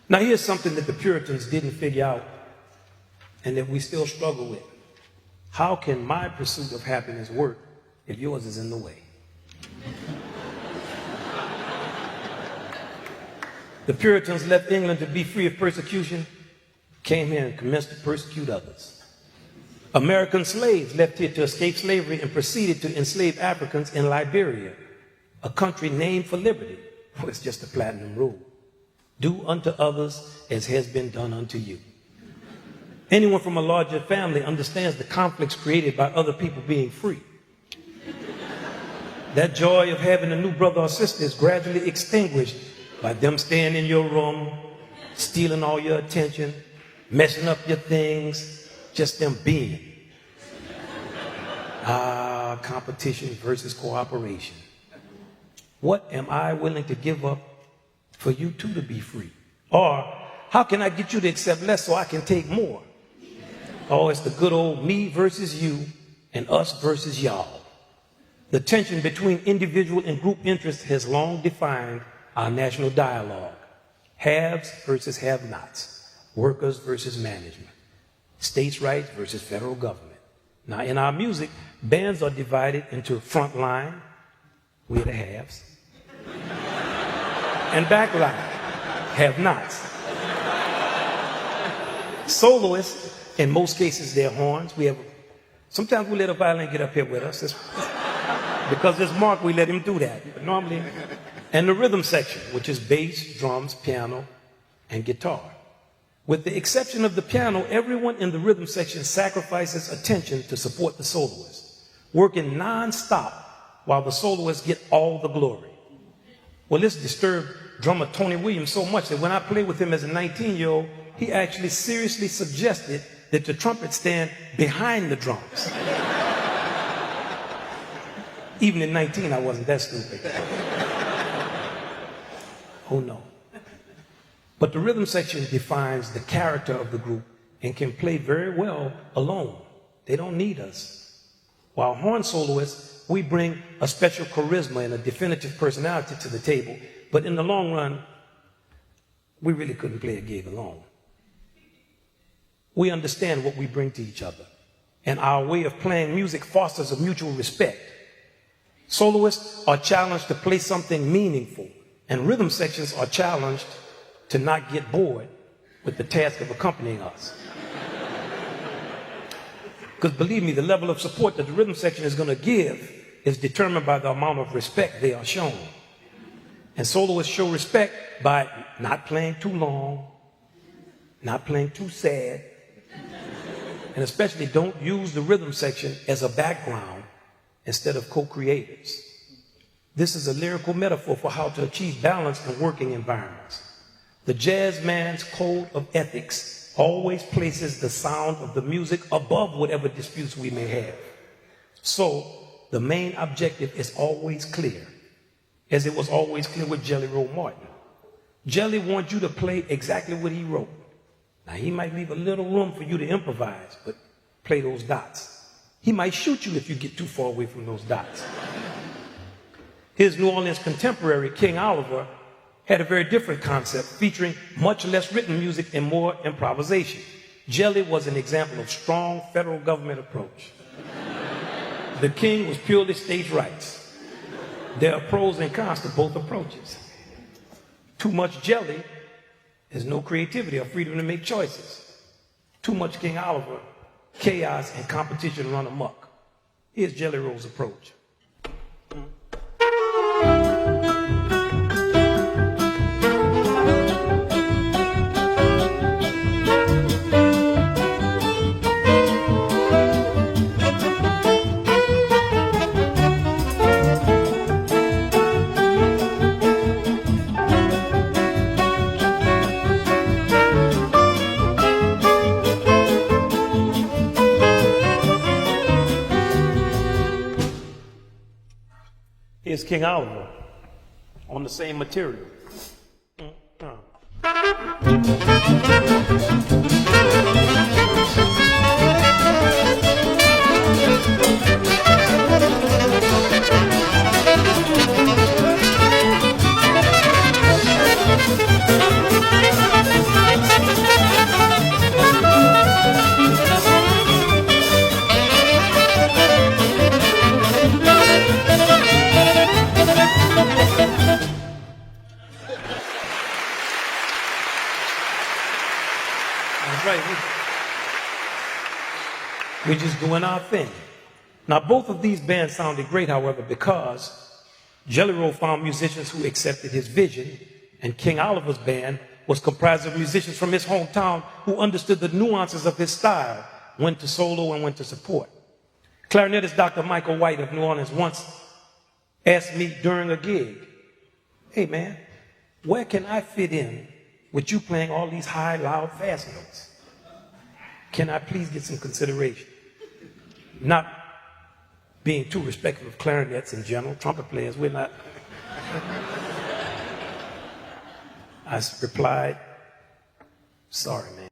Now here's something that the Puritans didn't figure out and that we still struggle with. How can my pursuit of happiness work if yours is in the way? The Puritans left England to be free of persecution, came here and commenced to persecute others. American slaves left here to escape slavery and proceeded to enslave Africans in Liberia, a country named for liberty. Well, it's just a platinum rule. Do unto others as has been done unto you. Anyone from a larger family understands the conflicts created by other people being free. That joy of having a new brother or sister is gradually extinguished by them staying in your room, stealing all your attention, messing up your things, just them being. Competition versus cooperation. What am I willing to give up for you too to be free? Or how can I get you to accept less so I can take more? Oh, it's the good old me versus you and us versus y'all. The tension between individual and group interests has long defined our national dialogue. Haves versus have-nots. Workers versus management. States' rights versus federal government. Now, in our music, bands are divided into front line, we're the haves, and back line, have-nots. Soloists, in most cases, they're horns. Sometimes we let a violin get up here with us. Because it's Mark, we let him do that. But normally, and the rhythm section, which is bass, drums, piano, and guitar. With the exception of the piano, everyone in the rhythm section sacrifices attention to support the soloist, working non-stop while the soloists get all the glory. Well, this disturbed drummer Tony Williams so much that when I played with him as a 19-year-old, he actually seriously suggested that the trumpet stand behind the drums. Even at 19, I wasn't that stupid. Oh, no. But the rhythm section defines the character of the group and can play very well alone. They don't need us. While horn soloists, we bring a special charisma and a definitive personality to the table, but in the long run, we really couldn't play a gig alone. We understand what we bring to each other, and our way of playing music fosters a mutual respect. Soloists are challenged to play something meaningful, and rhythm sections are challenged to not get bored with the task of accompanying us. Because believe me, the level of support that the rhythm section is going to give is determined by the amount of respect they are shown. And soloists show respect by not playing too long, not playing too sad, and especially don't use the rhythm section as a background instead of co-creators. This is a lyrical metaphor for how to achieve balance in working environments. The jazz man's code of ethics always places the sound of the music above whatever disputes we may have. So the main objective is always clear, as it was always clear with Jelly Roll Martin. Jelly wants you to play exactly what he wrote. Now, he might leave a little room for you to improvise, but play those dots. He might shoot you if you get too far away from those dots. His New Orleans contemporary, King Oliver, had a very different concept, featuring much less written music and more improvisation. Jelly was an example of strong federal government approach. The king was purely stage rights. There are pros and cons to both approaches. Too much Jelly is no creativity or freedom to make choices. Too much King Oliver, chaos and competition run amok. Here's Jelly Roll's approach. Here's King Oliver on the same material. That's right. We're just doing our thing. Now, both of these bands sounded great, however, because Jelly Roll found musicians who accepted his vision, and King Oliver's band was comprised of musicians from his hometown who understood the nuances of his style, when to solo and when to support. Clarinetist Dr. Michael White of New Orleans once asked me during a gig, "Hey man, where can I fit in with you playing all these high, loud, fast notes? Can I please get some consideration?" Not being too respectful of clarinets in general, trumpet players, we're not. I replied, "Sorry, man.